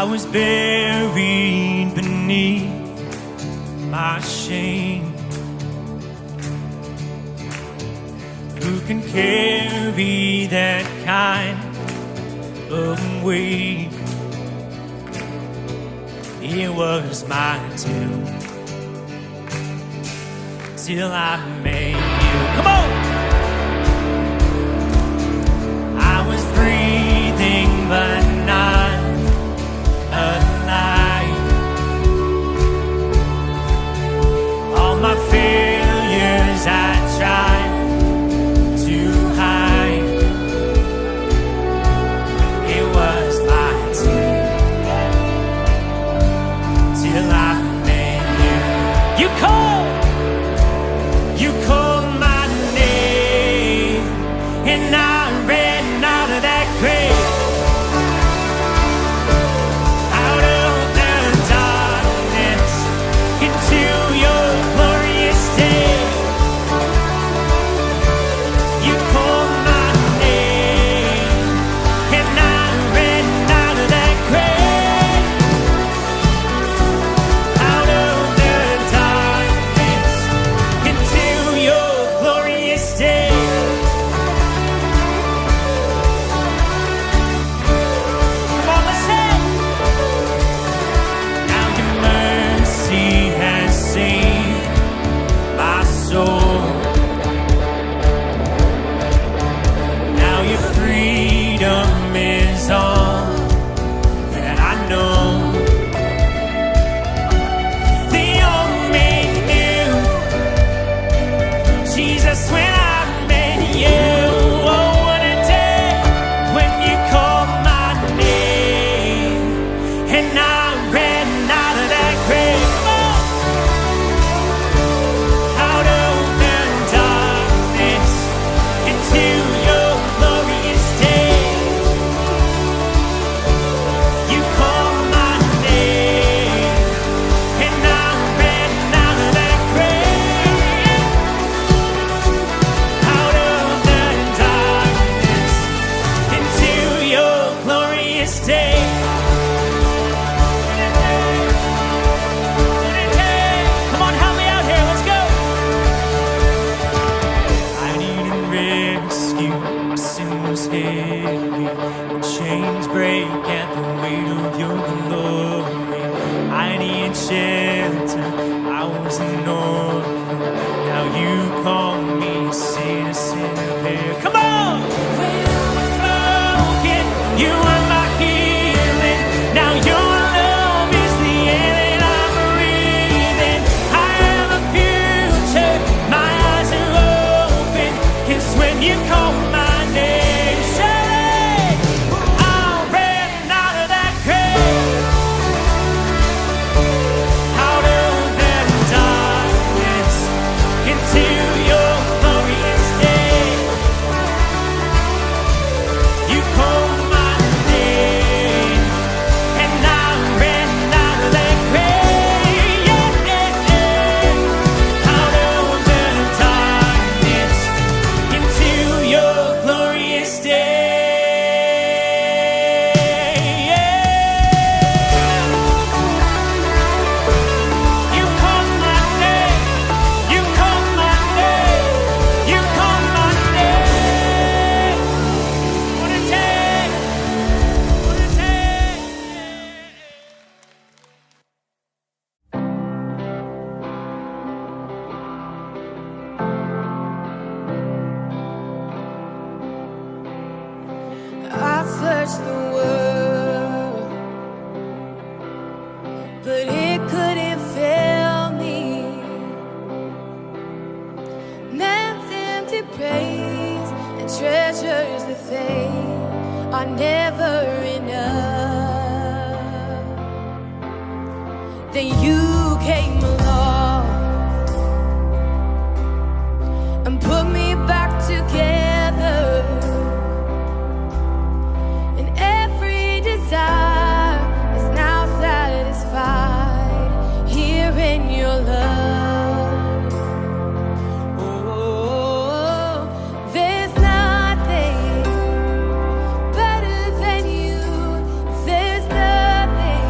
I was buried beneath my shame. Who can carry that kind of weight? It was my till I met you. Come on! I was breathing but not alive. All my failures I tried to hide. It was my till I met you. You called my name, and I ran out of that grave, out of the darkness, into your glorious day. You called my name, and I ran out of that grave, out of the darkness, into your glorious day. Come on, let's sing. Now your mercy has saved my soul. Now your freedom is all that I know. The old me knew Jesus when I met you. Oh, what a day when you called my name, and I ran out of that grave. Out of the darkness, into your glorious day. You called my name, and I ran out of that grave, out of the darkness, into your glorious day. Come on, help me out here, let's go. I needed rescue, my sin was heavy, the chains break at the weight of your glory. I needed shelter, I was an orphan, now you call me sinner, sinner there. Come on! When I was broken, you were my healing. Now your love is the air that I'm breathing. I have a future, my eyes are open, 'cause when you call my name, say, I ran out of that grave, out of the darkness, into your glorious day. You called my name, and I ran out of that grave, out of the darkness, into your glorious day. You called my name, you called my name, you called my name. What a day, what a day. I searched the world, but it couldn't fill me. Man's empty praise and treasures that fade are never enough. Then you came along and put me back together. And every desire is now satisfied here in your love. Oh, there's nothing better than you. There's nothing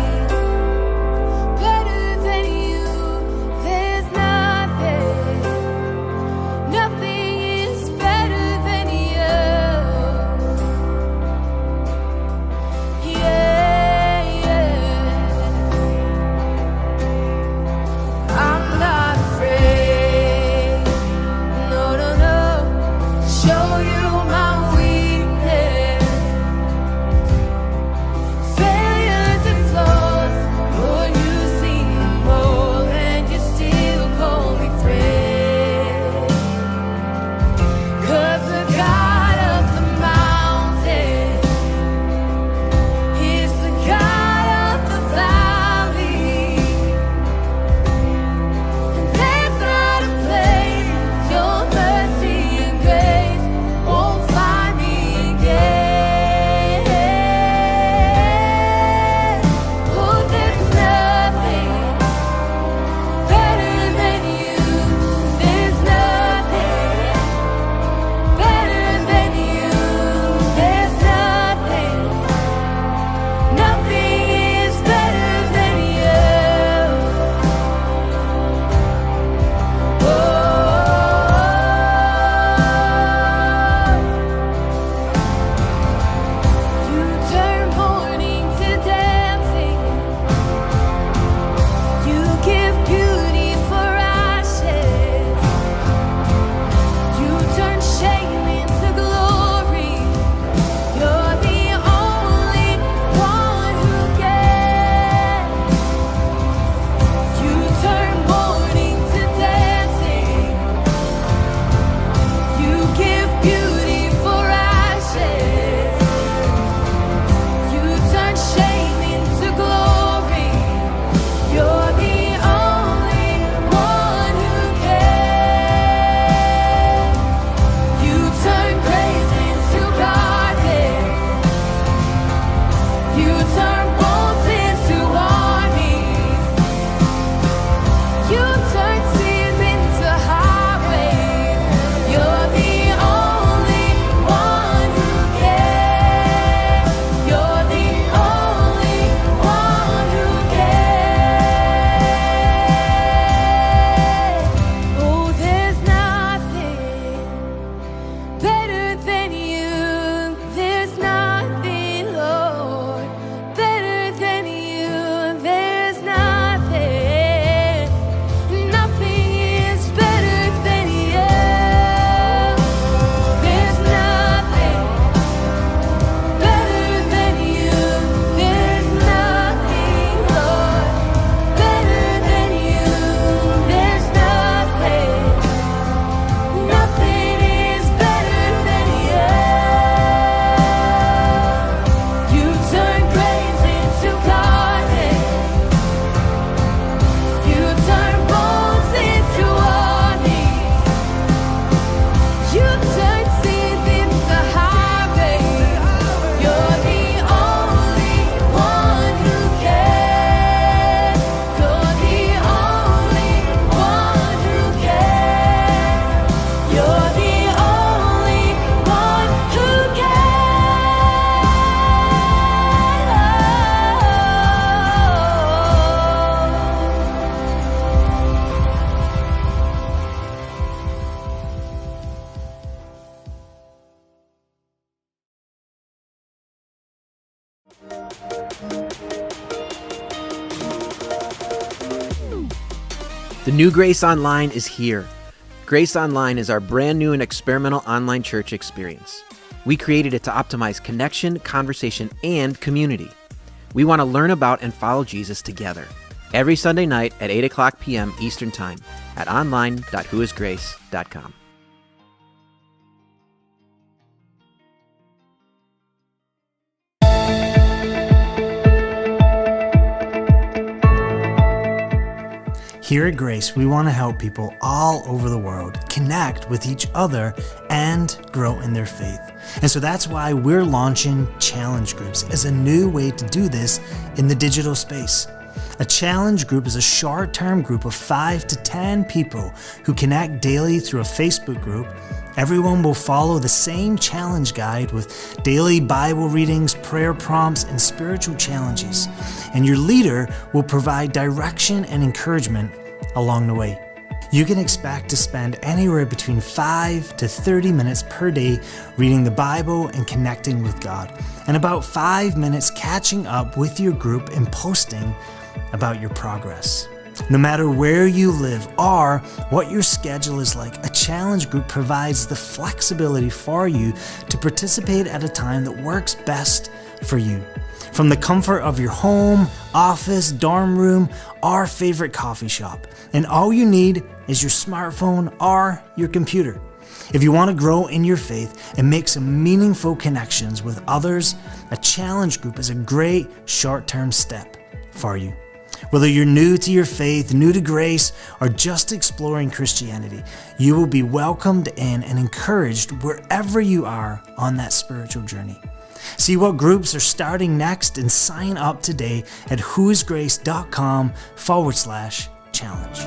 The new Grace Online is here. Grace Online is our brand new and experimental online church experience. We created it to optimize connection, conversation, and community. We want to learn about and follow Jesus together. Every Sunday night at 8 o'clock p.m. Eastern Time at online.whoisgrace.com. Here at Grace, we want to help people all over the world connect with each other and grow in their faith. And so that's why we're launching challenge groups as a new way to do this in the digital space. A challenge group is a short-term group of 5 to 10 people who connect daily through a Facebook group. Everyone will follow the same challenge guide with daily Bible readings, prayer prompts, and spiritual challenges. And your leader will provide direction and encouragement along the way. You can expect to spend anywhere between 5 to 30 minutes per day reading the Bible and connecting with God, and about 5 minutes catching up with your group and posting about your progress. No matter where you live or what your schedule is like, a challenge group provides the flexibility for you to participate at a time that works best for you. From the comfort of your home, office, dorm room, or favorite coffee shop. And all you need is your smartphone or your computer. If you want to grow in your faith and make some meaningful connections with others, a challenge group is a great short-term step for you. Whether you're new to your faith, new to grace, or just exploring Christianity, you will be welcomed in and encouraged wherever you are on that spiritual journey. See what groups are starting next and sign up today at whoisgrace.com/challenge.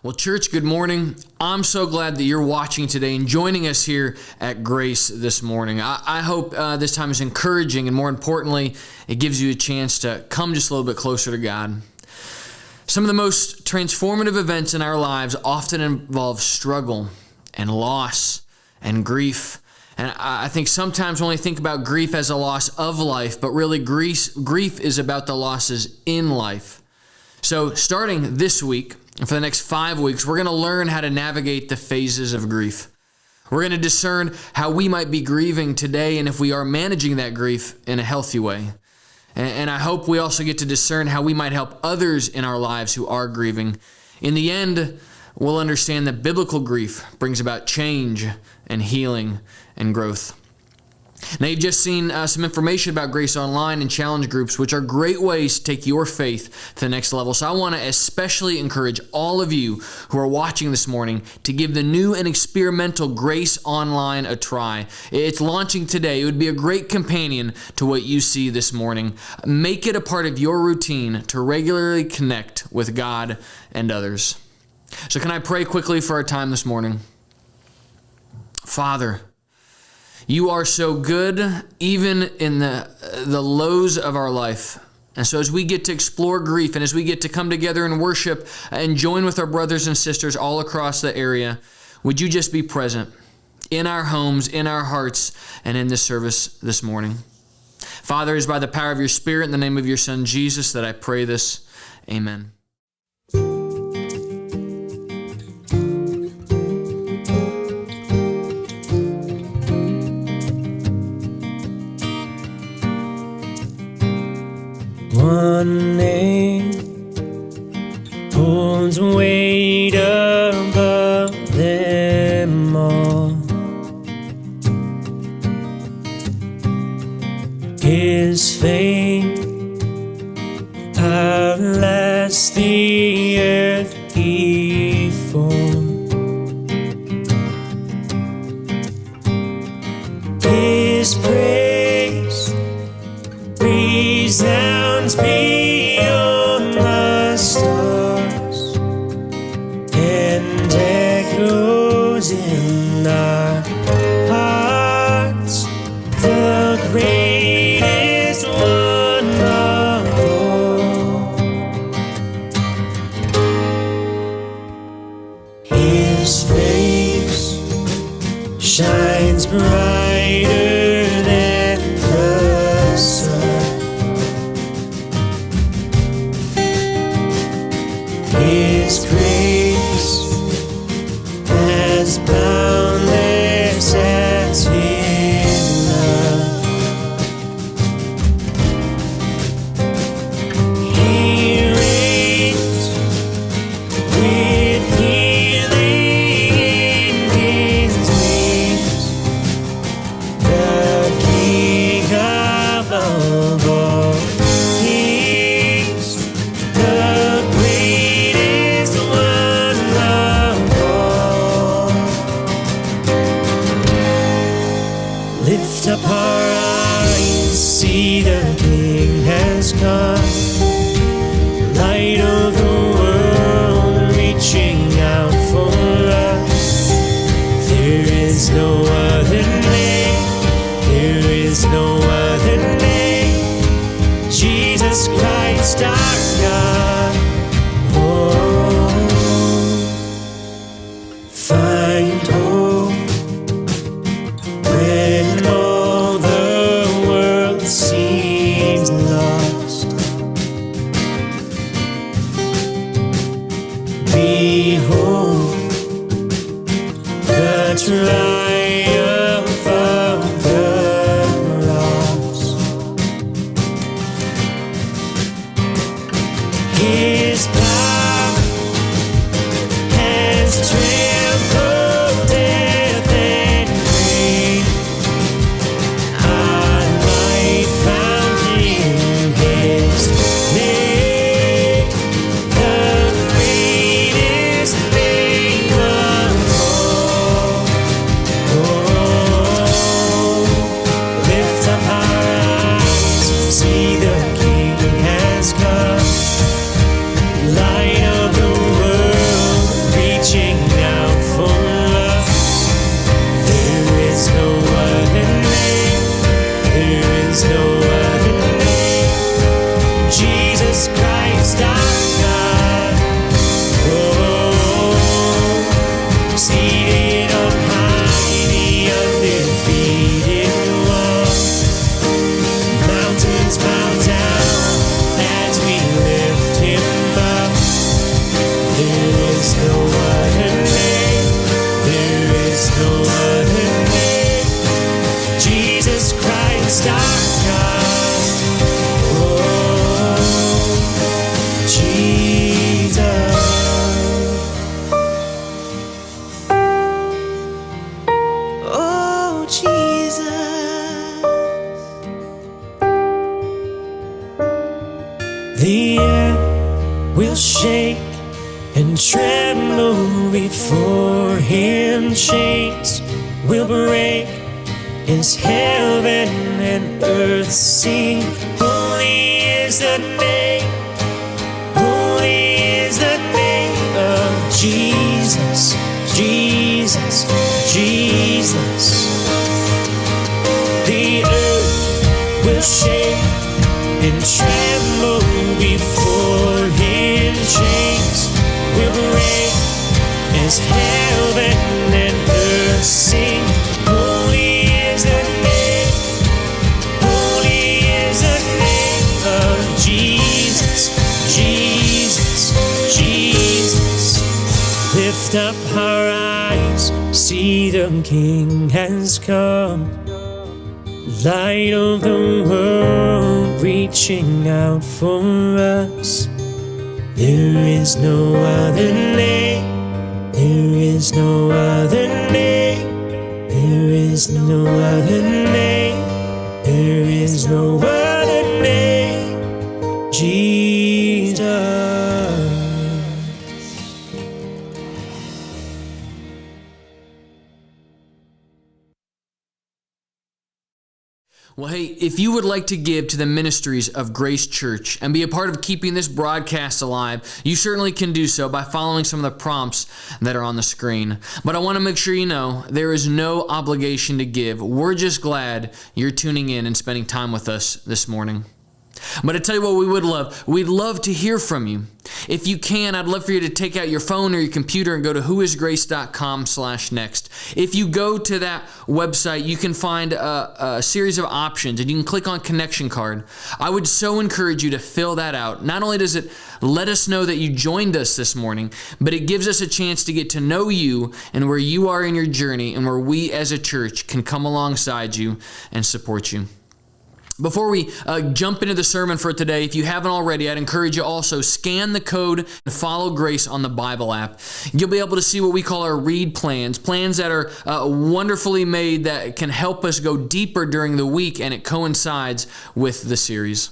Well, church, good morning. I'm so glad that you're watching today and joining us here at Grace this morning. I hope this time is encouraging, and more importantly, it gives you a chance to come just a little bit closer to God. Some of the most transformative events in our lives often involve struggle and loss and grief. And I think sometimes we only think about grief as a loss of life, but really grief is about the losses in life. So starting this week, and for the next 5 weeks, we're going to learn how to navigate the phases of grief. We're going to discern how we might be grieving today and if we are managing that grief in a healthy way. And I hope we also get to discern how we might help others in our lives who are grieving. In the end, we'll understand that biblical grief brings about change and healing and growth. Now, you've just seen some information about Grace Online and challenge groups, which are great ways to take your faith to the next level. So I want to especially encourage all of you who are watching this morning to give the new and experimental Grace Online a try. It's launching today. It would be a great companion to what you see this morning. Make it a part of your routine to regularly connect with God and others. So can I pray quickly for our time this morning? Father, you are so good, even in the lows of our life. And so as we get to explore grief and as we get to come together and worship and join with our brothers and sisters all across the area, would you just be present in our homes, in our hearts, and in this service this morning? Father, it is by the power of your Spirit, in the name of your Son, Jesus, that I pray this. Amen. One name holds weight above them all. His fame outlasts the earth he formed. His praise resounds beyond the stars and echoes in our hearts. The greatest one of all, is brighter than the sun. His grace as boundless as His love. He reigns with healing in His wings, the King above all kings, the greatest one of all. Lift up our eyes, see the King has come, light of the world, reaching out for us. There is no other name, there is no other name, Jesus Christ our God. Oh, find hope when all the world seems lost. Behold the triumph of the cross. His power has trampled death and grave. Our life found in His name, the greatest thing of all. Oh, lift up our eyes, see the King has come, light of the world, reaching out for us. There is no other name, there is no other name, Jesus Christ our God. Oh, seated on high, the undefeated one. Mountains bow down as we lift Him up. There is no other name, there is no other name, Jesus Christ our God. Oh, Jesus. Oh, Jesus. The earth will shake and tremble before Him. Chains will break as heaven and earth sing. Holy is the name, holy is the name of Jesus, Jesus, Jesus. The earth will shake and tremble before Him. Chains will break as heaven and earth sing. Holy is the name, holy is the name of Jesus, Jesus, Jesus. Lift up our eyes, see the King has come, light of the world, reaching out for us. There is no other name, there is no other name, there is no other name, there is no other name, Jesus. Well, hey, if you would like to give to the ministries of Grace Church and be a part of keeping this broadcast alive, you certainly can do so by following some of the prompts that are on the screen. But I want to make sure you know there is no obligation to give. We're just glad you're tuning in and spending time with us this morning. But I tell you what we would love. We'd love to hear from you. if you can, I'd love for you to take out your phone or your computer and go to whoisgrace.com/next. If you go to that website, you can find a series of options and you can click on connection card. I would so encourage you to fill that out. Not only does it let us know that you joined us this morning, but it gives us a chance to get to know you and where you are in your journey and where we as a church can come alongside you and support you. Before we jump into the sermon for today, if you haven't already, I'd encourage you also scan the code and follow Grace on the Bible app. You'll be able to see what we call our read plans that are wonderfully made that can help us go deeper during the week, and it coincides with the series.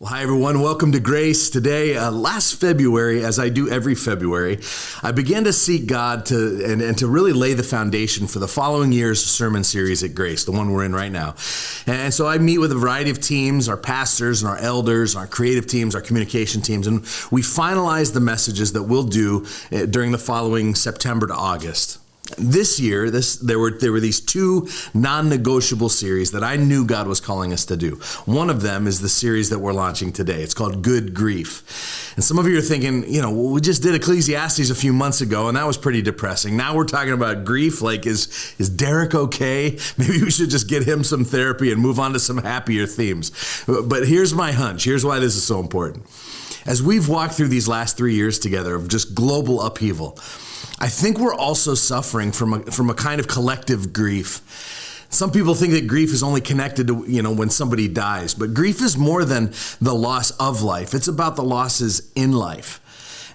Hi, everyone. Welcome to Grace. Today, last February, as I do every February, I began to seek God to really lay the foundation for the following year's sermon series at Grace, the one we're in right now. And so I meet with a variety of teams, our pastors and our elders, our creative teams, our communication teams, and we finalize the messages that we'll do during the following September to August. This year, there were these two non-negotiable series that I knew God was calling us to do. One of them is the series that we're launching today. It's called Good Grief. And some of you are thinking, we just did Ecclesiastes a few months ago, and that was pretty depressing. Now we're talking about grief. Like, is Derek okay? Maybe we should just get him some therapy and move on to some happier themes. But here's my hunch. Here's why this is so important. As we've walked through these last 3 years together of just global upheaval, I think we're also suffering from a kind of collective grief. Some people think that grief is only connected to, when somebody dies, but grief is more than the loss of life. It's about the losses in life.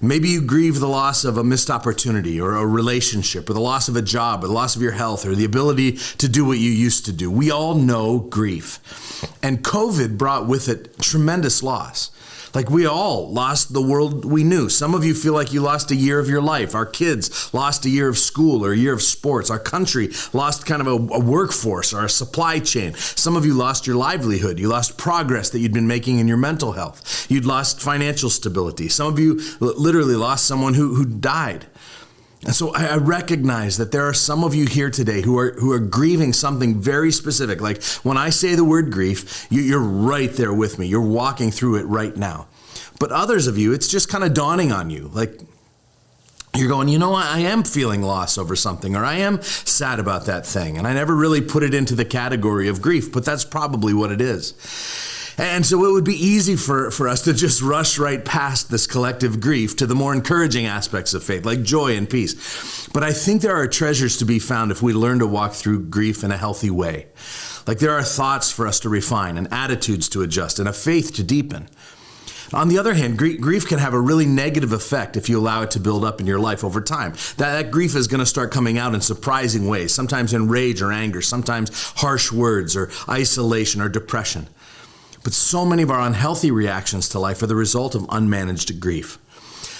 Maybe you grieve the loss of a missed opportunity or a relationship or the loss of a job or the loss of your health or the ability to do what you used to do. We all know grief. And COVID brought with it tremendous loss. Like, we all lost the world we knew. Some of you feel like you lost a year of your life. Our kids lost a year of school or a year of sports. Our country lost kind of a workforce or a supply chain. Some of you lost your livelihood. You lost progress that you'd been making in your mental health. You'd lost financial stability. Some of you literally lost someone who died. And so I recognize that there are some of you here today who are grieving something very specific. Like, when I say the word grief, you're right there with me. You're walking through it right now. But others of you, it's just kind of dawning on you. Like, you're going, I am feeling loss over something, or I am sad about that thing. And I never really put it into the category of grief, but that's probably what it is. And so it would be easy for us to just rush right past this collective grief to the more encouraging aspects of faith, like joy and peace. But I think there are treasures to be found if we learn to walk through grief in a healthy way. Like, there are thoughts for us to refine and attitudes to adjust and a faith to deepen. On the other hand, grief can have a really negative effect if you allow it to build up in your life over time. That grief is going to start coming out in surprising ways, sometimes in rage or anger, sometimes harsh words or isolation or depression. But so many of our unhealthy reactions to life are the result of unmanaged grief.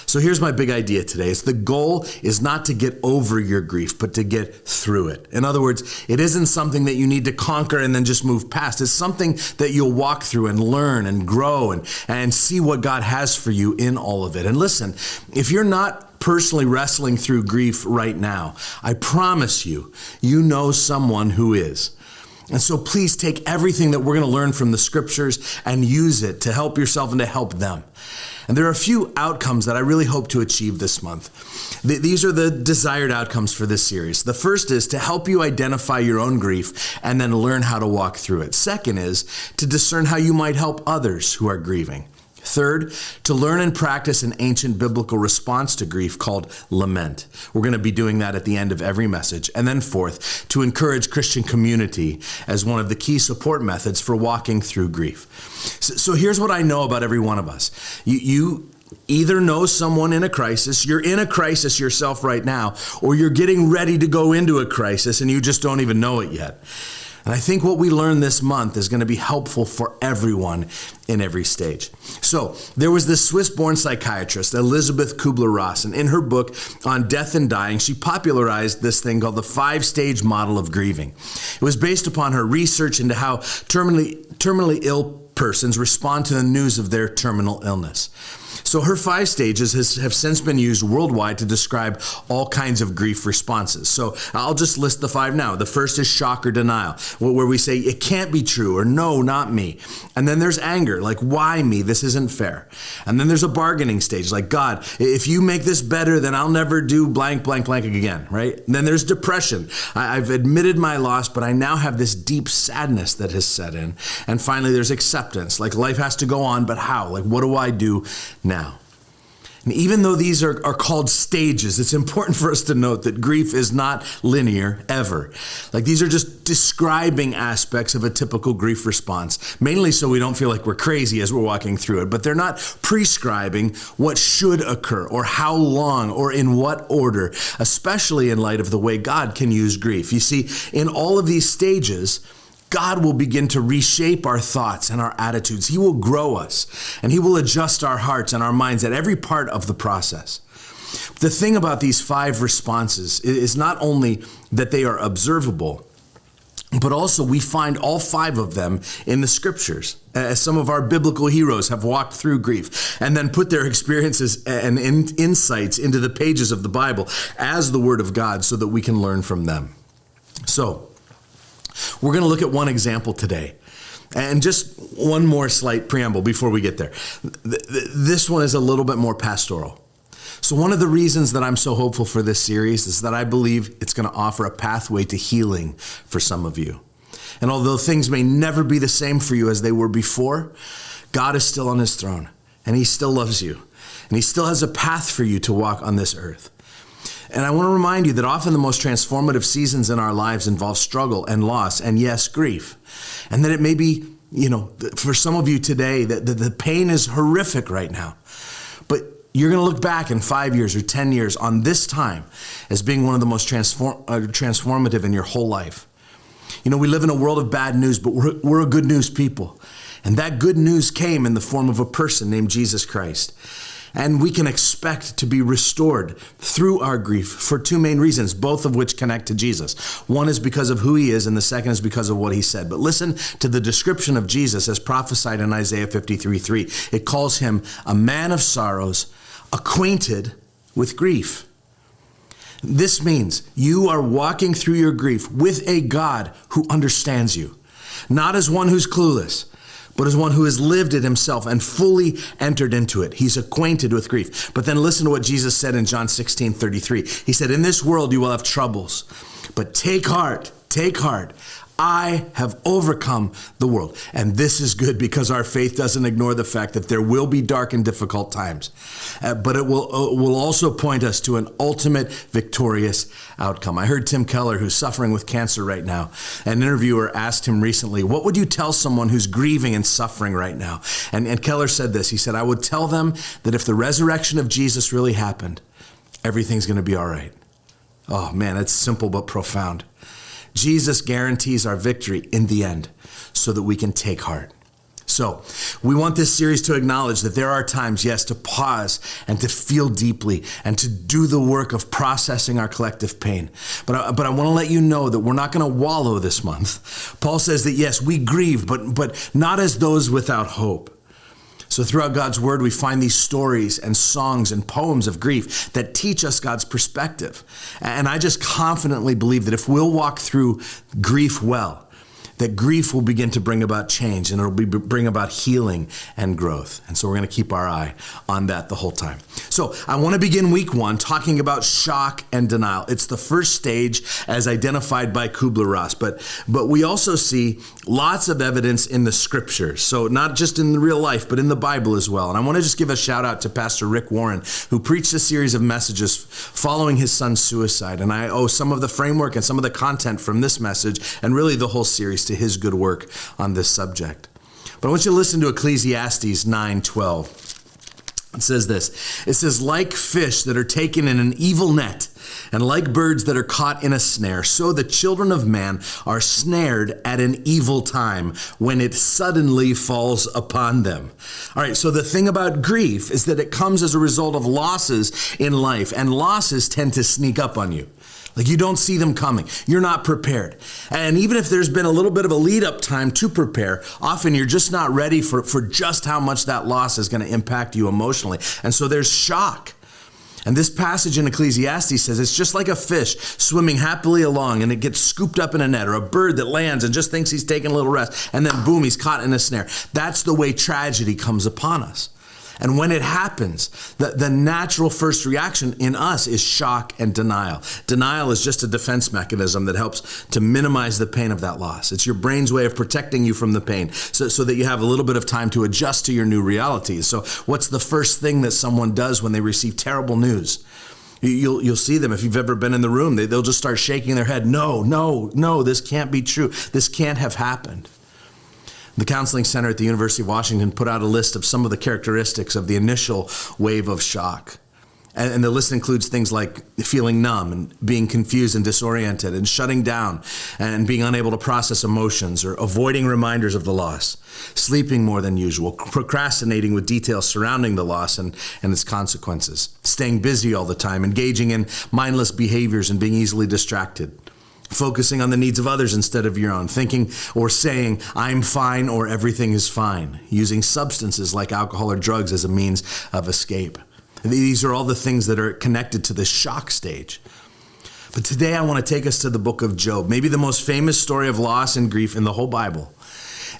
So here's my big idea today. The goal is not to get over your grief, but to get through it. In other words, it isn't something that you need to conquer and then just move past. It's something that you'll walk through and learn and grow and see what God has for you in all of it. And listen, if you're not personally wrestling through grief right now, I promise you know someone who is. And so please take everything that we're going to learn from the scriptures and use it to help yourself and to help them. And there are a few outcomes that I really hope to achieve this month. These are the desired outcomes for this series. The first is to help you identify your own grief and then learn how to walk through it. Second is to discern how you might help others who are grieving. Third, to learn and practice an ancient biblical response to grief called lament. We're going to be doing that at the end of every message. And then fourth, to encourage Christian community as one of the key support methods for walking through grief. So here's what I know about every one of us. You either know someone in a crisis, you're in a crisis yourself right now, or you're getting ready to go into a crisis and you just don't even know it yet. And I think what we learn this month is going to be helpful for everyone in every stage. So there was this Swiss-born psychiatrist, Elisabeth Kubler-Ross, and in her book on death and dying, she popularized this thing called the 5-stage model of grieving. It was based upon her research into how terminally ill persons respond to the news of their terminal illness. So her 5 stages have since been used worldwide to describe all kinds of grief responses. So I'll just list the 5 now. The first is shock or denial, where we say, it can't be true, or no, not me. And then there's anger, like, why me? This isn't fair. And then there's a bargaining stage, like, God, if you make this better, then I'll never do blank, blank, blank again, right? And then there's depression. I've admitted my loss, but I now have this deep sadness that has set in. And finally, there's acceptance, like life has to go on, but how? Like, what do I do now? And even though these are called stages, it's important for us to note that grief is not linear ever. Like, these are just describing aspects of a typical grief response, mainly so we don't feel like we're crazy as we're walking through it, but they're not prescribing what should occur or how long or in what order, especially in light of the way God can use grief. You see, in all of these stages, God will begin to reshape our thoughts and our attitudes. He will grow us, and He will adjust our hearts and our minds at every part of the process. The thing about these 5 responses is not only that they are observable, but also we find all 5 of them in the scriptures, as some of our biblical heroes have walked through grief and then put their experiences and insights into the pages of the Bible as the Word of God so that we can learn from them. So, we're going to look at one example today. And just one more slight preamble before we get there. This one is a little bit more pastoral. So one of the reasons that I'm so hopeful for this series is that I believe it's going to offer a pathway to healing for some of you. And although things may never be the same for you as they were before, God is still on His throne, and He still loves you, and He still has a path for you to walk on this earth. And I want to remind you that often the most transformative seasons in our lives involve struggle and loss and, yes, grief. And that it may be, for some of you today, that the pain is horrific right now. But you're going to look back in 5 years or 10 years on this time as being one of the most transformative in your whole life. We live in a world of bad news, but we're a good news people. And that good news came in the form of a person named Jesus Christ. And we can expect to be restored through our grief for 2 main reasons, both of which connect to Jesus. One is because of who He is, and the second is because of what He said. But listen to the description of Jesus as prophesied in Isaiah 53:3. It calls Him a man of sorrows, acquainted with grief. This means you are walking through your grief with a God who understands you, not as one who's clueless, but as one who has lived it Himself and fully entered into it. He's acquainted with grief. But then listen to what Jesus said in John 16:33. He said, in this world you will have troubles, but take heart. I have overcome the world. And this is good because our faith doesn't ignore the fact that there will be dark and difficult times. But it will also point us to an ultimate victorious outcome. I heard Tim Keller, who's suffering with cancer right now. An interviewer asked him recently, what would you tell someone who's grieving and suffering right now? And Keller said this. He said, I would tell them that if the resurrection of Jesus really happened, everything's going to be all right. Oh man, that's simple but profound. Jesus guarantees our victory in the end so that we can take heart. So we want this series to acknowledge that there are times, yes, to pause and to feel deeply and to do the work of processing our collective pain. But I want to let you know that we're not going to wallow this month. Paul says that, yes, we grieve, but not as those without hope. So throughout God's word, we find these stories and songs and poems of grief that teach us God's perspective. And I just confidently believe that if we'll walk through grief well, that grief will begin to bring about change and it'll bring about healing and growth. And so we're going to keep our eye on that the whole time. So I want to begin week 1 talking about shock and denial. It's the first stage as identified by Kubler-Ross, but we also see lots of evidence in the scriptures. So not just in the real life, but in the Bible as well. And I want to just give a shout out to Pastor Rick Warren, who preached a series of messages following his son's suicide. And I owe some of the framework and some of the content from this message and really the whole series to his good work on this subject. But I want you to listen to Ecclesiastes 9:12. It says this. It says, like fish that are taken in an evil net, and like birds that are caught in a snare, so the children of man are snared at an evil time when it suddenly falls upon them. All right, so the thing about grief is that it comes as a result of losses in life, and losses tend to sneak up on you. Like you don't see them coming. You're not prepared. And even if there's been a little bit of a lead up time to prepare, often you're just not ready for just how much that loss is going to impact you emotionally. And so there's shock. And this passage in Ecclesiastes says it's just like a fish swimming happily along and it gets scooped up in a net, or a bird that lands and just thinks he's taking a little rest, and then boom, he's caught in a snare. That's the way tragedy comes upon us. And when it happens, the natural first reaction in us is shock and denial. Denial is just a defense mechanism that helps to minimize the pain of that loss. It's your brain's way of protecting you from the pain so that you have a little bit of time to adjust to your new realities. So what's the first thing that someone does when they receive terrible news? You'll see them, if you've ever been in the room, they'll just start shaking their head. No, this can't be true. This can't have happened. The Counseling Center at the University of Washington put out a list of some of the characteristics of the initial wave of shock. And the list includes things like feeling numb and being confused and disoriented and shutting down and being unable to process emotions or avoiding reminders of the loss, sleeping more than usual, procrastinating with details surrounding the loss and its consequences, staying busy all the time, engaging in mindless behaviors and being easily distracted, focusing on the needs of others instead of your own, thinking or saying, I'm fine or everything is fine, using substances like alcohol or drugs as a means of escape. These are all the things that are connected to the shock stage. But today I want to take us to the book of Job, maybe the most famous story of loss and grief in the whole Bible.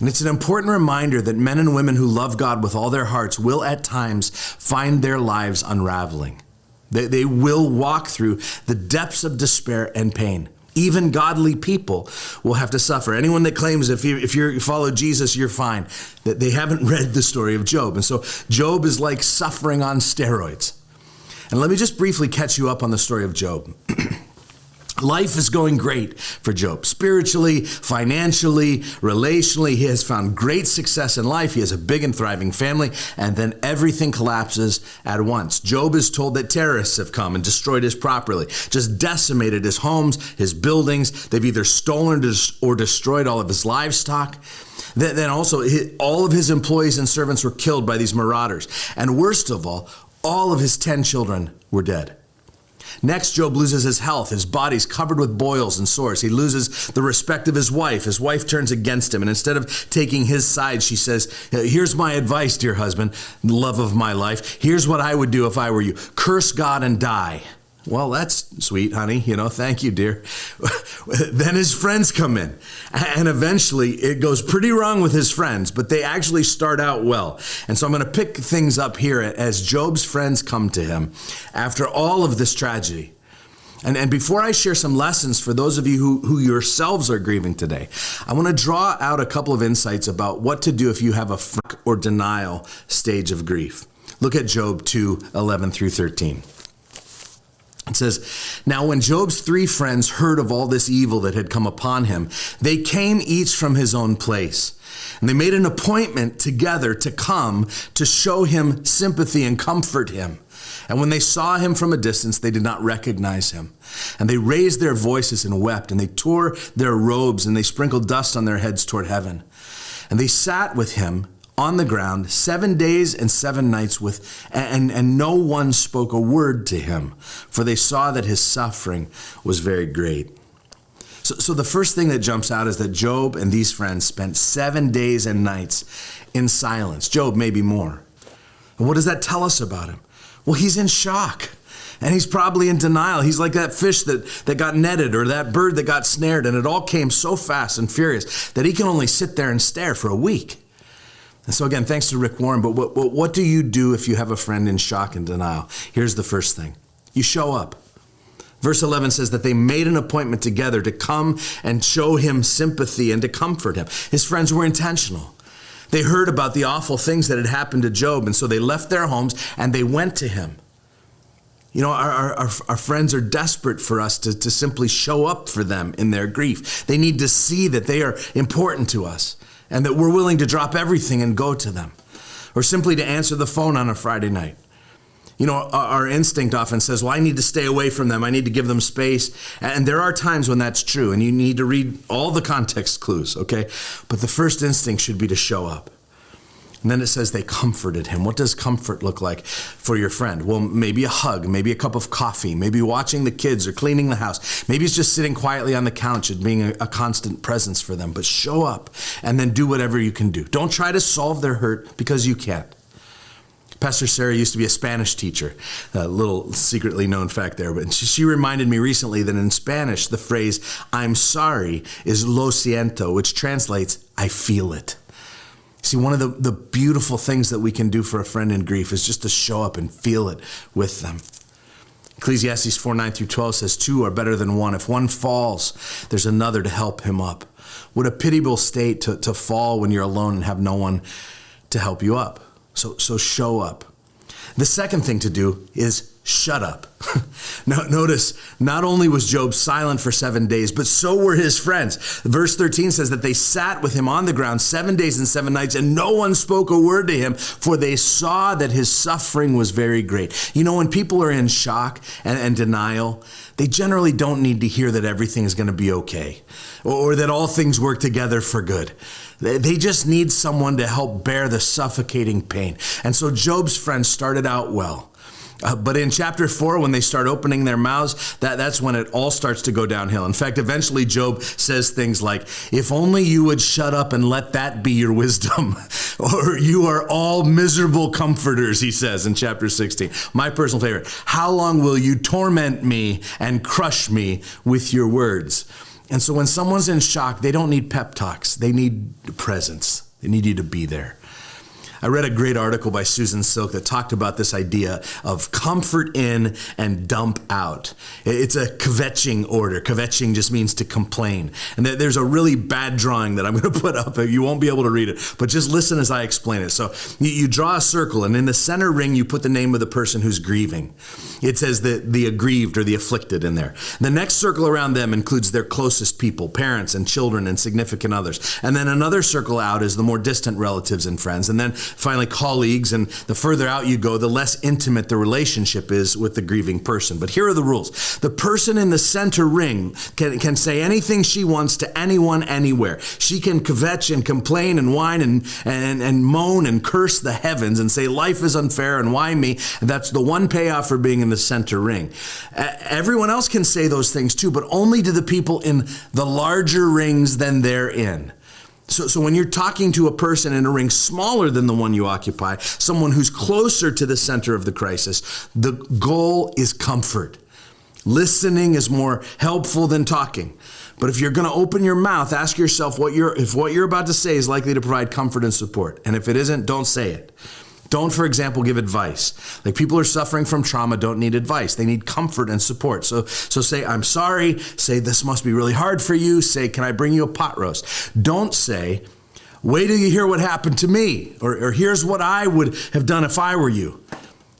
And it's an important reminder that men and women who love God with all their hearts will at times find their lives unraveling. They will walk through the depths of despair and pain. Even godly people will have to suffer. Anyone that claims if you follow Jesus, you're fine, that they haven't read the story of Job. And so Job is like suffering on steroids. And let me just briefly catch you up on the story of Job. Life is going great for Job. Spiritually, financially, relationally, he has found great success in life. He has a big and thriving family, and then everything collapses at once. Job is told that terrorists have come and destroyed his property, just decimated his homes, his buildings. They've either stolen or destroyed all of his livestock. Then also, all of his employees and servants were killed by these marauders. And worst of all of his 10 children were dead. Next, Job loses his health. His body's covered with boils and sores. He loses the respect of his wife. His wife turns against him. And instead of taking his side, she says, here's my advice, dear husband, love of my life. Here's what I would do if I were you. Curse God and die. Well, that's sweet, honey. Thank you, dear. Then his friends come in. And eventually it goes pretty wrong with his friends, but they actually start out well. And so I'm going to pick things up here as Job's friends come to him after all of this tragedy. And before I share some lessons for those of you who yourselves are grieving today, I want to draw out a couple of insights about what to do if you have a shock or denial stage of grief. Look at Job 2:11 through 13. It says, now when Job's 3 friends heard of all this evil that had come upon him, they came each from his own place. And they made an appointment together to come to show him sympathy and comfort him. And when they saw him from a distance, they did not recognize him. And they raised their voices and wept, and they tore their robes, and they sprinkled dust on their heads toward heaven. And they sat with him on the ground 7 days and 7 nights and no one spoke a word to him, for they saw that his suffering was very great. So the first thing that jumps out is that Job and these friends spent 7 days and nights in silence. Job, maybe more. And what does that tell us about him? Well, he's in shock. And he's probably in denial. He's like that fish that got netted or that bird that got snared, and it all came so fast and furious that he can only sit there and stare for a week. And so again, thanks to Rick Warren, but what do you do if you have a friend in shock and denial? Here's the first thing. You show up. Verse 11 says that they made an appointment together to come and show him sympathy and to comfort him. His friends were intentional. They heard about the awful things that had happened to Job, and so they left their homes and they went to him. Our friends are desperate for us to simply show up for them in their grief. They need to see that they are important to us, and that we're willing to drop everything and go to them, or simply to answer the phone on a Friday night. You know, our instinct often says, well, I need to stay away from them. I need to give them space. And there are times when that's true, and you need to read all the context clues, okay? But the first instinct should be to show up. And then it says they comforted him. What does comfort look like for your friend? Well, maybe a hug, maybe a cup of coffee, maybe watching the kids or cleaning the house. Maybe it's just sitting quietly on the couch and being a constant presence for them. But show up and then do whatever you can do. Don't try to solve their hurt because you can't. Pastor Sarah used to be a Spanish teacher, a little secretly known fact there, but she reminded me recently that in Spanish, the phrase, I'm sorry, is lo siento, which translates, I feel it. See, one of the beautiful things that we can do for a friend in grief is just to show up and feel it with them. Ecclesiastes 4:9-12 says, two are better than one. If one falls, there's another to help him up. What a pitiable state to fall when you're alone and have no one to help you up. So show up. The second thing to do is shut up. Notice, not only was Job silent for 7 days, but so were his friends. Verse 13 says that they sat with him on the ground 7 days and 7 nights, and no one spoke a word to him, for they saw that his suffering was very great. You know, when people are in shock and denial, they generally don't need to hear that everything is going to be okay, or that all things work together for good. They just need someone to help bear the suffocating pain. And so Job's friends started out well. But in chapter 4, when they start opening their mouths, that's when it all starts to go downhill. In fact, eventually Job says things like, if only you would shut up and let that be your wisdom. Or you are all miserable comforters, he says in chapter 16. My personal favorite. How long will you torment me and crush me with your words? And so when someone's in shock, they don't need pep talks. They need presence. They need you to be there. I read a great article by Susan Silk that talked about this idea of comfort in and dump out. It's a kvetching order. Kvetching just means to complain. And there's a really bad drawing that I'm going to put up. You won't be able to read it, but just listen as I explain it. So you draw a circle, and in the center ring, you put the name of the person who's grieving. It says the aggrieved or the afflicted in there. The next circle around them includes their closest people, parents and children and significant others. And then another circle out is the more distant relatives and friends. And then finally colleagues, and the further out you go, the less intimate the relationship is with the grieving person. But here are the rules. The person in the center ring can say anything she wants to anyone, anywhere. She can kvetch and complain and whine and moan and curse the heavens and say life is unfair and why me? And that's the one payoff for being in the center ring. Everyone else can say those things too, but only to the people in the larger rings than they're in. So when you're talking to a person in a ring smaller than the one you occupy, someone who's closer to the center of the crisis, the goal is comfort. Listening is more helpful than talking. But if you're going to open your mouth, ask yourself if what you're about to say is likely to provide comfort and support. And if it isn't, don't say it. Don't, for example, give advice. Like, people who are suffering from trauma don't need advice. They need comfort and support. So say, I'm sorry. Say, this must be really hard for you. Say, can I bring you a pot roast? Don't say, wait till you hear what happened to me. Or here's what I would have done if I were you.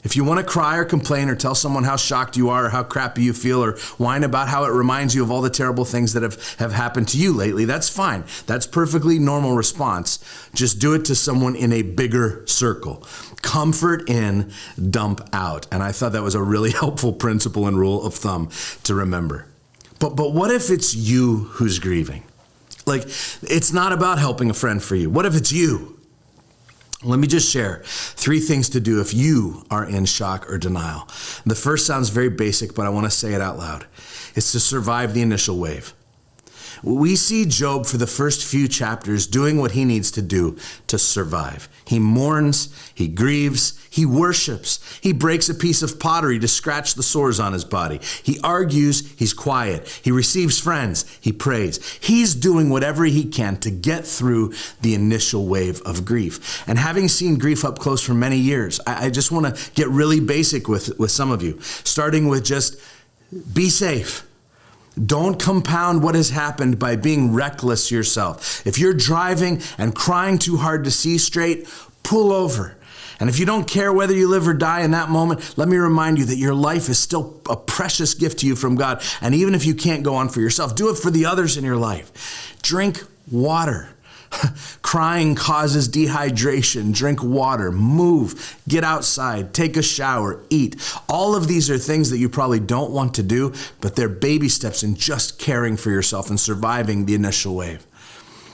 If you want to cry or complain or tell someone how shocked you are or how crappy you feel or whine about how it reminds you of all the terrible things that have happened to you lately, that's fine. That's perfectly normal response. Just do it to someone in a bigger circle. Comfort in, dump out. And I thought that was a really helpful principle and rule of thumb to remember. But what if it's you who's grieving? Like, it's not about helping a friend for you. What if it's you? Let me just share 3 things to do if you are in shock or denial. The first sounds very basic, but I want to say it out loud. It's to survive the initial wave. We see Job for the first few chapters doing what he needs to do to survive. He mourns, he grieves, he worships. He breaks a piece of pottery to scratch the sores on his body. He argues, he's quiet. He receives friends, he prays. He's doing whatever he can to get through the initial wave of grief. And having seen grief up close for many years, I just want to get really basic with some of you, starting with just be safe. Don't compound what has happened by being reckless yourself. If you're driving and crying too hard to see straight, pull over. And if you don't care whether you live or die in that moment, let me remind you that your life is still a precious gift to you from God. And even if you can't go on for yourself, do it for the others in your life. Drink water. Crying causes dehydration. Drink water, move, get outside, take a shower, eat. All of these are things that you probably don't want to do, but they're baby steps in just caring for yourself and surviving the initial wave.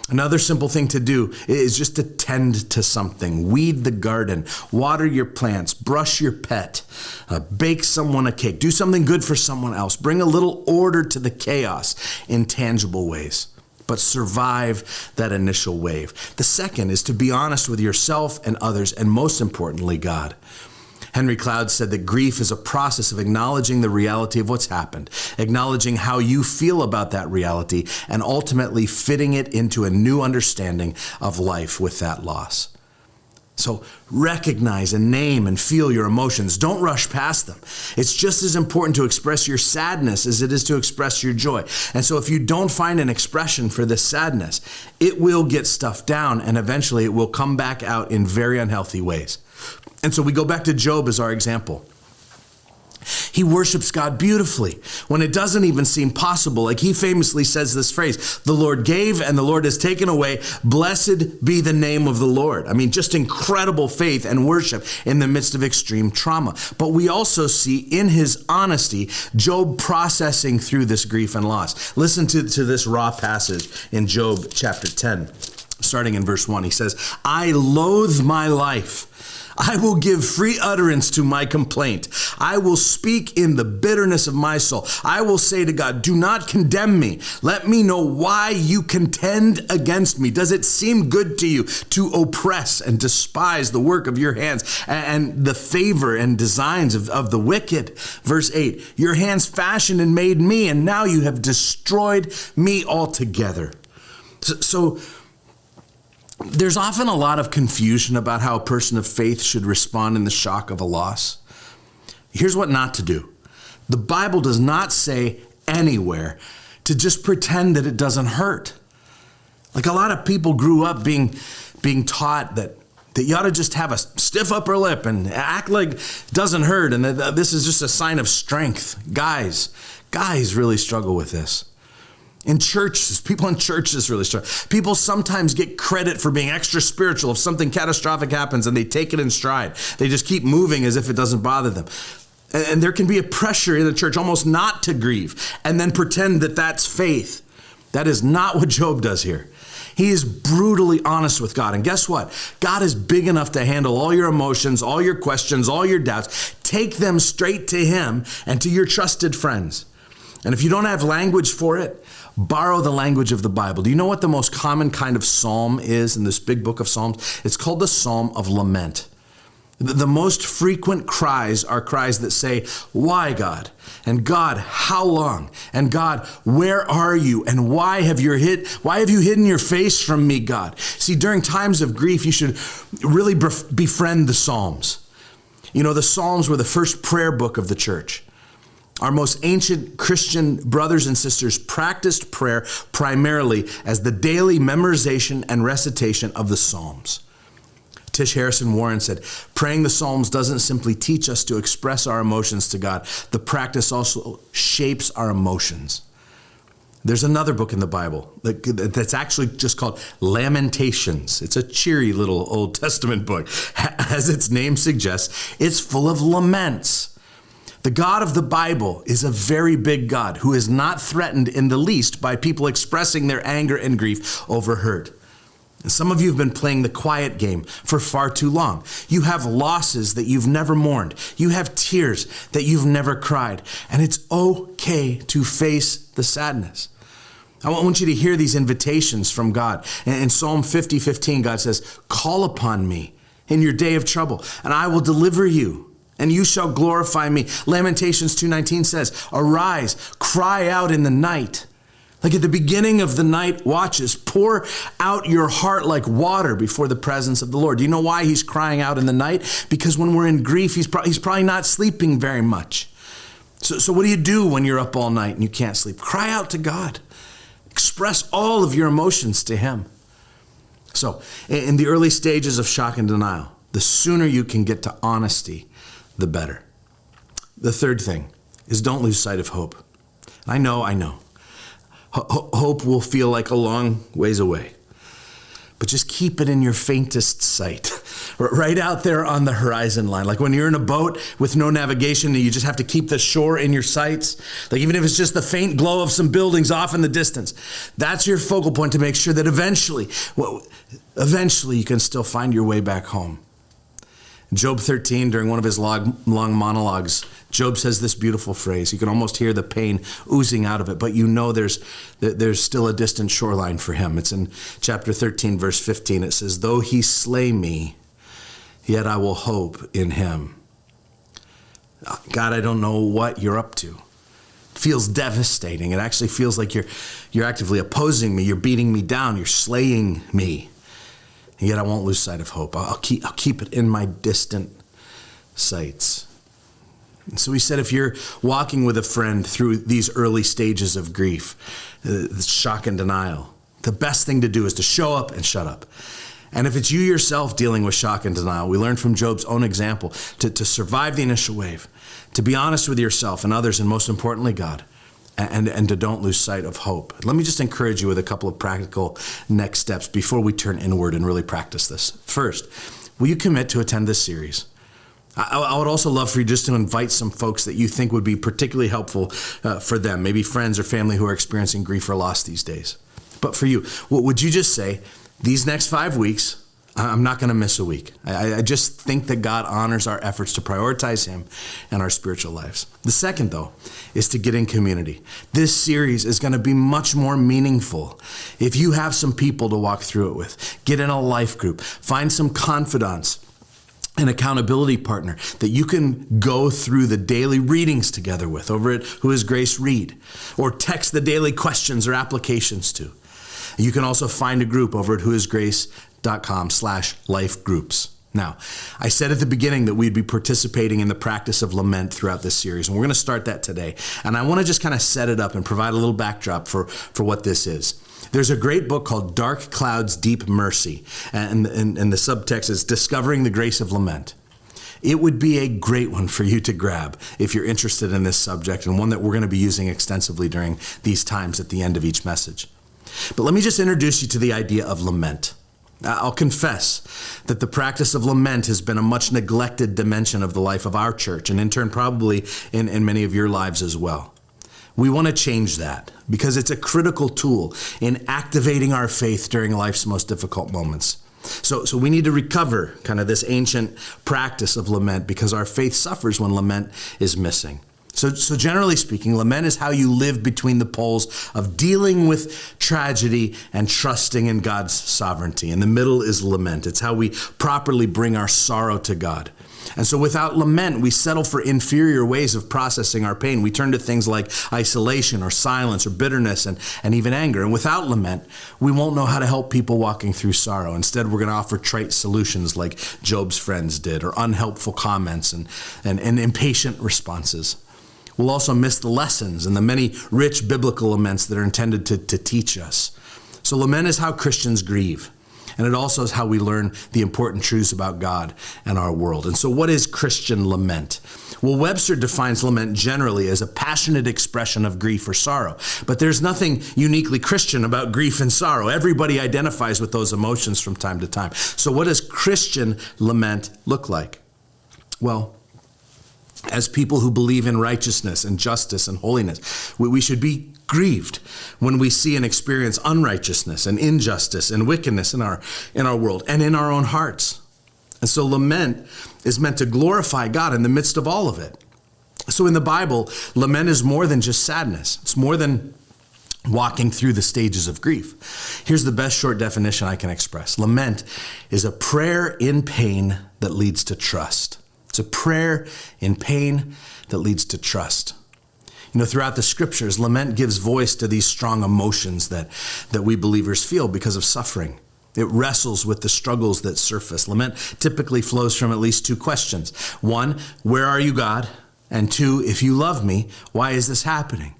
Another simple thing to do is just to tend to something. Weed the garden, water your plants, brush your pet, bake someone a cake, do something good for someone else. Bring a little order to the chaos in tangible ways, but survive that initial wave. The second is to be honest with yourself and others, and most importantly, God. Henry Cloud said that grief is a process of acknowledging the reality of what's happened, acknowledging how you feel about that reality, and ultimately fitting it into a new understanding of life with that loss. So recognize and name and feel your emotions. Don't rush past them. It's just as important to express your sadness as it is to express your joy. And so if you don't find an expression for this sadness, it will get stuffed down, and eventually it will come back out in very unhealthy ways. And so we go back to Job as our example. He worships God beautifully when it doesn't even seem possible. Like he famously says this phrase, the Lord gave and the Lord has taken away. Blessed be the name of the Lord. I mean, just incredible faith and worship in the midst of extreme trauma. But we also see in his honesty, Job processing through this grief and loss. Listen to this raw passage in Job chapter 10, starting in verse 1. He says, I loathe my life. I will give free utterance to my complaint. I will speak in the bitterness of my soul. I will say to God, do not condemn me. Let me know why you contend against me. Does it seem good to you to oppress and despise the work of your hands and the favor and designs of the wicked? Verse 8, your hands fashioned and made me, and now you have destroyed me altogether. So there's often a lot of confusion about how a person of faith should respond in the shock of a loss. Here's what not to do. The Bible does not say anywhere to just pretend that it doesn't hurt. Like a lot of people grew up being taught that you ought to just have a stiff upper lip and act like it doesn't hurt, and that this is just a sign of strength. Guys really struggle with this. In churches, people in churches really struggle. People sometimes get credit for being extra spiritual if something catastrophic happens and they take it in stride. They just keep moving as if it doesn't bother them. And there can be a pressure in the church almost not to grieve and then pretend that that's faith. That is not what Job does here. He is brutally honest with God. And guess what? God is big enough to handle all your emotions, all your questions, all your doubts. Take them straight to him and to your trusted friends. And if you don't have language for it, borrow the language of the Bible. Do you know what the most common kind of psalm is in this big book of Psalms? It's called the Psalm of Lament. The most frequent cries are cries that say, why, God? And God, how long? And God, where are you? And why have you hidden your face from me, God? See, during times of grief, you should really befriend the Psalms. You know, the Psalms were the first prayer book of the church. Our most ancient Christian brothers and sisters practiced prayer primarily as the daily memorization and recitation of the Psalms. Tish Harrison Warren said, praying the Psalms doesn't simply teach us to express our emotions to God. The practice also shapes our emotions. There's another book in the Bible that's actually just called Lamentations. It's a cheery little Old Testament book. As its name suggests, it's full of laments. The God of the Bible is a very big God who is not threatened in the least by people expressing their anger and grief over hurt. And some of you have been playing the quiet game for far too long. You have losses that you've never mourned. You have tears that you've never cried. And it's okay to face the sadness. I want you to hear these invitations from God. In Psalm 50:15, God says, call upon me in your day of trouble, and I will deliver you. And you shall glorify me. Lamentations 2:19 says, arise, cry out in the night. Like at the beginning of the night watches, pour out your heart like water before the presence of the Lord. Do you know why he's crying out in the night? Because when we're in grief, he's probably not sleeping very much. So what do you do when you're up all night and you can't sleep? Cry out to God. Express all of your emotions to him. So in the early stages of shock and denial, the sooner you can get to honesty, the better. The third thing is don't lose sight of hope. I know. Hope will feel like a long ways away. but just keep it in your faintest sight, right out there on the horizon line. Like when you're in a boat with no navigation and you just have to keep the shore in your sights, like even if it's just the faint glow of some buildings off in the distance, that's your focal point to make sure that eventually you can still find your way back home. Job 13, during one of his long monologues, Job says this beautiful phrase. You can almost hear the pain oozing out of it, but you know there's still a distant shoreline for him. It's in chapter 13, verse 15. It says, though he slay me, yet I will hope in him. God, I don't know what you're up to. It feels devastating. It actually feels like you're actively opposing me. You're beating me down. You're slaying me. And yet I won't lose sight of hope. I'll keep it in my distant sights. And so he said, if you're walking with a friend through these early stages of grief, shock and denial, the best thing to do is to show up and shut up. And if it's you yourself dealing with shock and denial, we learned from Job's own example to survive the initial wave, to be honest with yourself and others, and most importantly, God, and to don't lose sight of hope. Let me just encourage you with a couple of practical next steps before we turn inward and really practice this. First, will you commit to attend this series? I would also love for you just to invite some folks that you think would be particularly helpful for them, maybe friends or family who are experiencing grief or loss these days. But for you, would you just say, these next 5 weeks, I'm not going to miss a week. I just think that God honors our efforts to prioritize him and our spiritual lives. The second, though, is to get in community. This series is going to be much more meaningful if you have some people to walk through it with. Get in a life group. Find some confidants, an accountability partner that you can go through the daily readings together with over at Who is Grace Read, or text the daily questions or applications to. You can also find a group over at whoisgrace.com/life groups. Now, I said at the beginning that we'd be participating in the practice of lament throughout this series, and we're going to start that today. And I want to just kind of set it up and provide a little backdrop for what this is. There's a great book called Dark Clouds, Deep Mercy, and the subtext is Discovering the Grace of Lament. It would be a great one for you to grab if you're interested in this subject, and one that we're going to be using extensively during these times at the end of each message. But let me just introduce you to the idea of lament. I'll confess that the practice of lament has been a much neglected dimension of the life of our church, and in turn probably in many of your lives as well. We want to change that because it's a critical tool in activating our faith during life's most difficult moments. So we need to recover kind of this ancient practice of lament because our faith suffers when lament is missing. So generally speaking, lament is how you live between the poles of dealing with tragedy and trusting in God's sovereignty. In the middle is lament. It's how we properly bring our sorrow to God. And so without lament, we settle for inferior ways of processing our pain. We turn to things like isolation or silence or bitterness and even anger. And without lament, we won't know how to help people walking through sorrow. Instead, we're going to offer trite solutions like Job's friends did, or unhelpful comments and impatient responses. We'll also miss the lessons and the many rich biblical laments that are intended to teach us. So lament is how Christians grieve. And it also is how we learn the important truths about God and our world. And so what is Christian lament? Well, Webster defines lament generally as a passionate expression of grief or sorrow. But there's nothing uniquely Christian about grief and sorrow. Everybody identifies with those emotions from time to time. So what does Christian lament look like? Well, as people who believe in righteousness and justice and holiness, we should be grieved when we see and experience unrighteousness and injustice and wickedness in our world and in our own hearts. And so lament is meant to glorify God in the midst of all of it. So in the Bible, lament is more than just sadness. It's more than walking through the stages of grief. Here's the best short definition I can express. Lament is a prayer in pain that leads to trust. It's a prayer in pain that leads to trust. You know, throughout the scriptures, lament gives voice to these strong emotions that we believers feel because of suffering. It wrestles with the struggles that surface. Lament typically flows from at least two questions. One, where are you, God? And two, if you love me, why is this happening?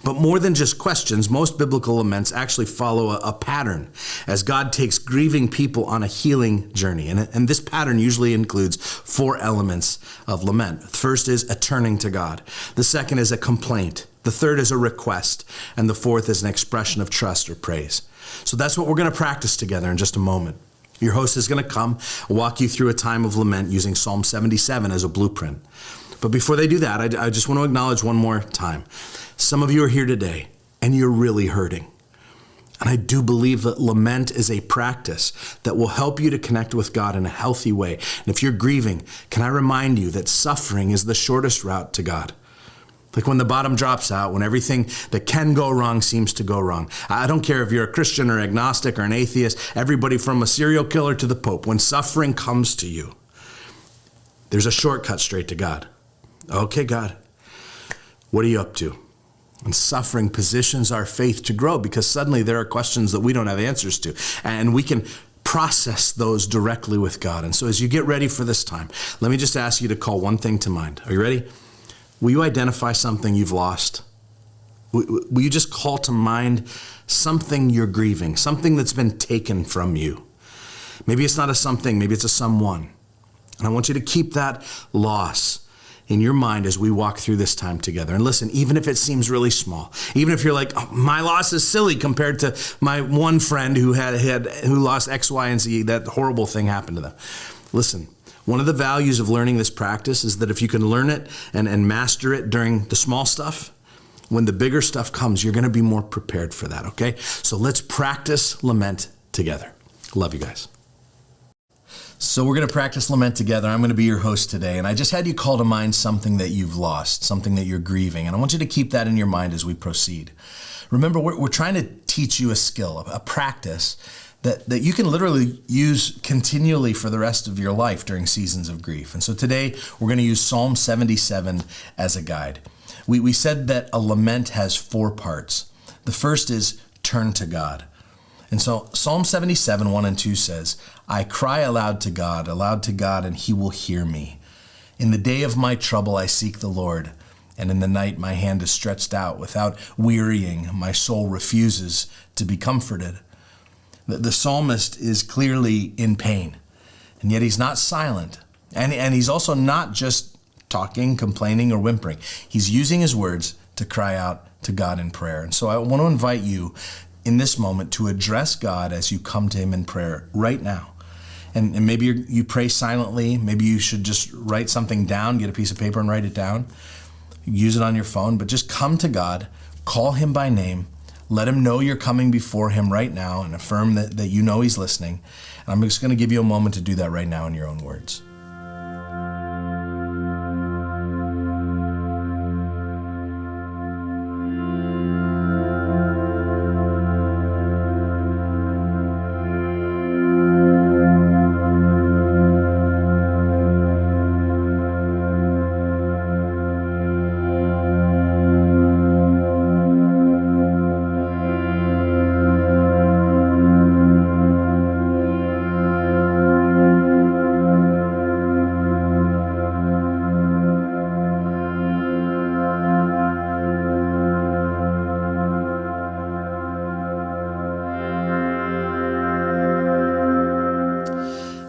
But more than just questions, most biblical laments actually follow a pattern as God takes grieving people on a healing journey. And this pattern usually includes 4 elements of lament. First is a turning to God. The second is a complaint. The third is a request. And the fourth is an expression of trust or praise. So that's what we're going to practice together in just a moment. Your host is going to come, walk you through a time of lament using Psalm 77 as a blueprint. But before they do that, I just want to acknowledge one more time. Some of you are here today and you're really hurting. And I do believe that lament is a practice that will help you to connect with God in a healthy way. And if you're grieving, can I remind you that suffering is the shortest route to God? Like when the bottom drops out, when everything that can go wrong seems to go wrong. I don't care if you're a Christian or agnostic or an atheist, everybody from a serial killer to the Pope, when suffering comes to you, there's a shortcut straight to God. Okay, God, what are you up to? And suffering positions our faith to grow because suddenly there are questions that we don't have answers to. And we can process those directly with God. And so as you get ready for this time, let me just ask you to call one thing to mind. Are you ready? Will you identify something you've lost? Will you just call to mind something you're grieving, something that's been taken from you? Maybe it's not a something, maybe it's a someone. And I want you to keep that loss in your mind as we walk through this time together. And listen, even if it seems really small, even if you're like, oh, my loss is silly compared to my one friend who lost X, Y, and Z, that horrible thing happened to them. Listen, one of the values of learning this practice is that if you can learn it and master it during the small stuff, when the bigger stuff comes, you're going to be more prepared for that, okay? So let's practice lament together. Love you guys. So we're going to practice lament together. I'm going to be your host today, and I just had you call to mind something that you've lost, something that you're grieving, and I want you to keep that in your mind as we proceed. Remember, we're trying to teach you a skill, a practice that you can literally use continually for the rest of your life during seasons of grief. And so today we're going to use Psalm 77 as a guide. We said that a lament has 4 parts. The first is turn to God. And so Psalm 77, 1 and 2 says, I cry aloud to God, and he will hear me. In the day of my trouble I seek the Lord, and in the night my hand is stretched out. Without wearying, my soul refuses to be comforted. The psalmist is clearly in pain, and yet he's not silent. And he's also not just talking, complaining, or whimpering. He's using his words to cry out to God in prayer. And so I want to invite you in this moment to address God as you come to him in prayer right now. And maybe you pray silently. Maybe you should just write something down, get a piece of paper and write it down. Use it on your phone, but just come to God, call him by name, let him know you're coming before him right now and affirm that you know he's listening. And I'm just going to give you a moment to do that right now in your own words.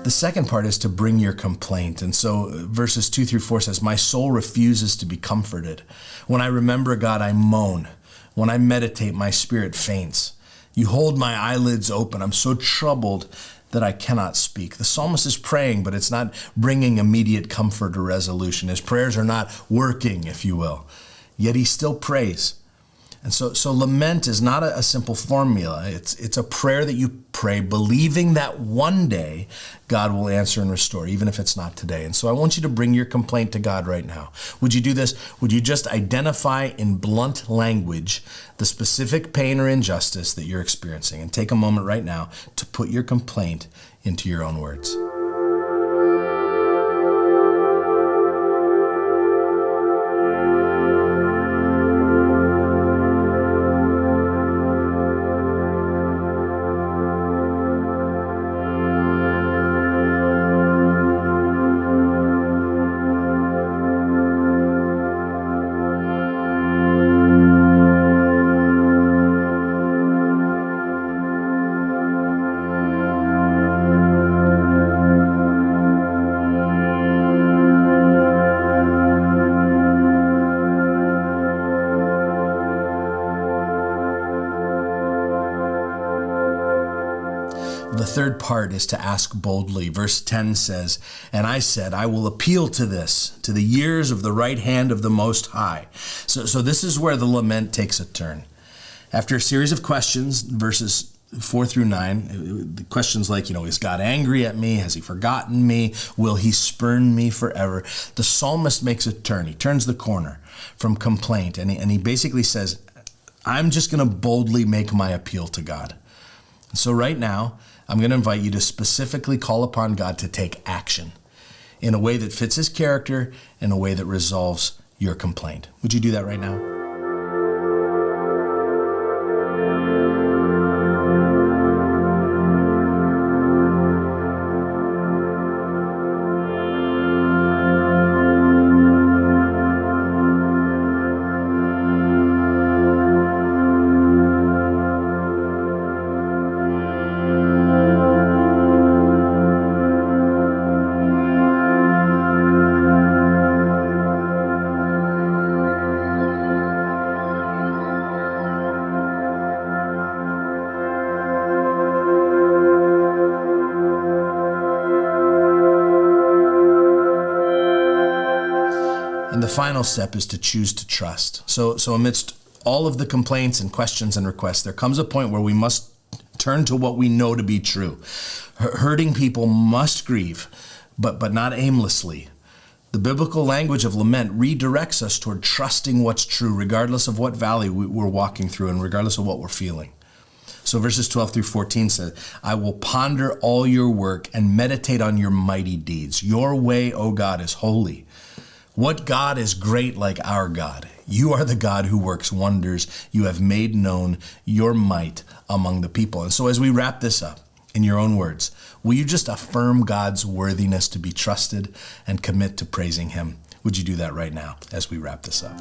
The second part is to bring your complaint. And so verses 2 through 4 says, my soul refuses to be comforted. When I remember God, I moan. When I meditate, my spirit faints. You hold my eyelids open. I'm so troubled that I cannot speak. The psalmist is praying, but it's not bringing immediate comfort or resolution. His prayers are not working, if you will. Yet he still prays. And so lament is not a simple formula. It's a prayer that you pray believing that one day God will answer and restore, even if it's not today. And so I want you to bring your complaint to God right now. Would you do this? Would you just identify in blunt language the specific pain or injustice that you're experiencing? And take a moment right now to put your complaint into your own words. third part is to ask boldly. Verse 10 says, "And I said, I will appeal to this, to the years of the right hand of the Most High." So this is where the lament takes a turn. After a series of questions, verses 4 through 9, the questions like, is God angry at me? Has he forgotten me? Will he spurn me forever? The psalmist makes a turn. He turns the corner from complaint, and he basically says, I'm just going to boldly make my appeal to God. So right now, I'm going to invite you to specifically call upon God to take action in a way that fits his character, in a way that resolves your complaint. Would you do that right now? And the final step is to choose to trust. So amidst all of the complaints and questions and requests, there comes a point where we must turn to what we know to be true. Hurting people must grieve, but not aimlessly. The biblical language of lament redirects us toward trusting what's true, regardless of what valley we're walking through and regardless of what we're feeling. So verses 12 through 14 says, I will ponder all your work and meditate on your mighty deeds. Your way, O God, is holy. What God is great like our God? You are the God who works wonders. You have made known your might among the people. And so as we wrap this up, in your own words, will you just affirm God's worthiness to be trusted and commit to praising him? Would you do that right now as we wrap this up?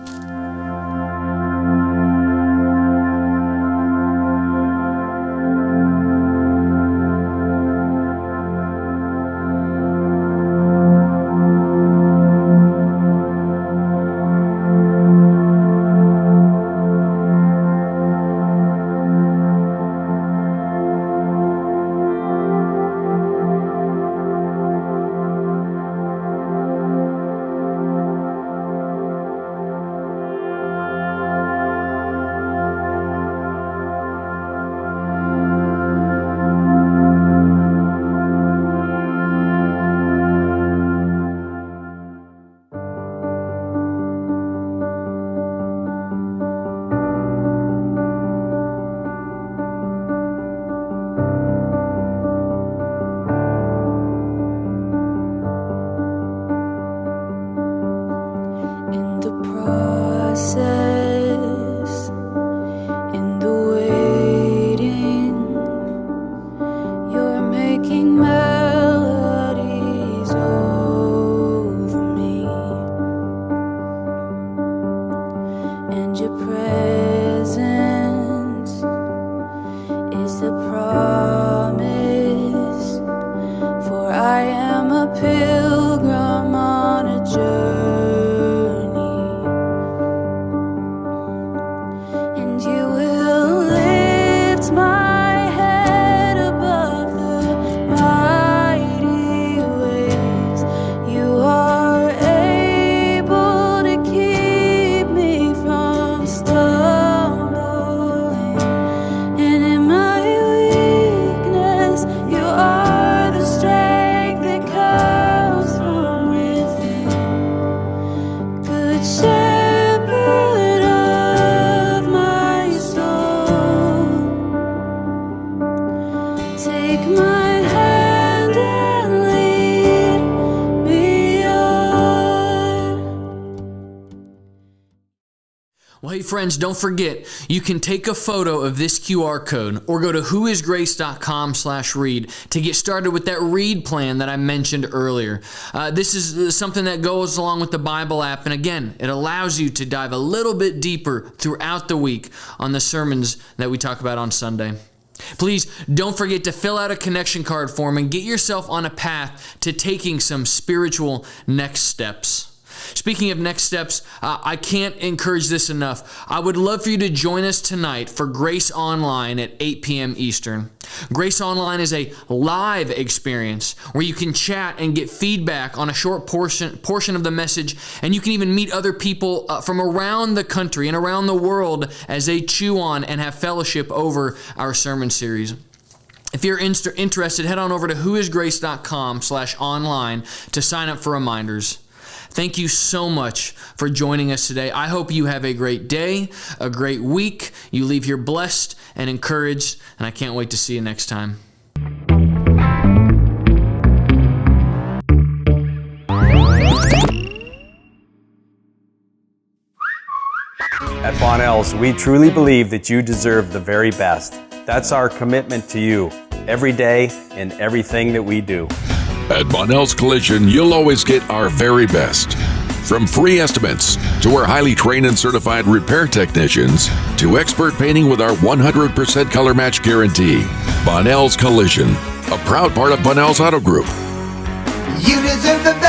Well, hey friends, don't forget, you can take a photo of this QR code or go to whoisgrace.com/read to get started with that read plan that I mentioned earlier. This is something that goes along with the Bible app, and again, it allows you to dive a little bit deeper throughout the week on the sermons that we talk about on Sunday. Please don't forget to fill out a connection card form and get yourself on a path to taking some spiritual next steps. Speaking of next steps, I can't encourage this enough. I would love for you to join us tonight for Grace Online at 8 p.m. Eastern. Grace Online is a live experience where you can chat and get feedback on a short portion of the message, and you can even meet other people from around the country and around the world as they chew on and have fellowship over our sermon series. If you're interested, head on over to whoisgrace.com/online to sign up for reminders. Thank you so much for joining us today. I hope you have a great day, a great week. You leave here blessed and encouraged, and I can't wait to see you next time. At Bonnell's, we truly believe that you deserve the very best. That's our commitment to you, every day in everything that we do. At Bonnell's Collision, you'll always get our very best. From free estimates to our highly trained and certified repair technicians to expert painting with our 100% color match guarantee. Bonnell's Collision, a proud part of Bonnell's Auto Group. You deserve the best.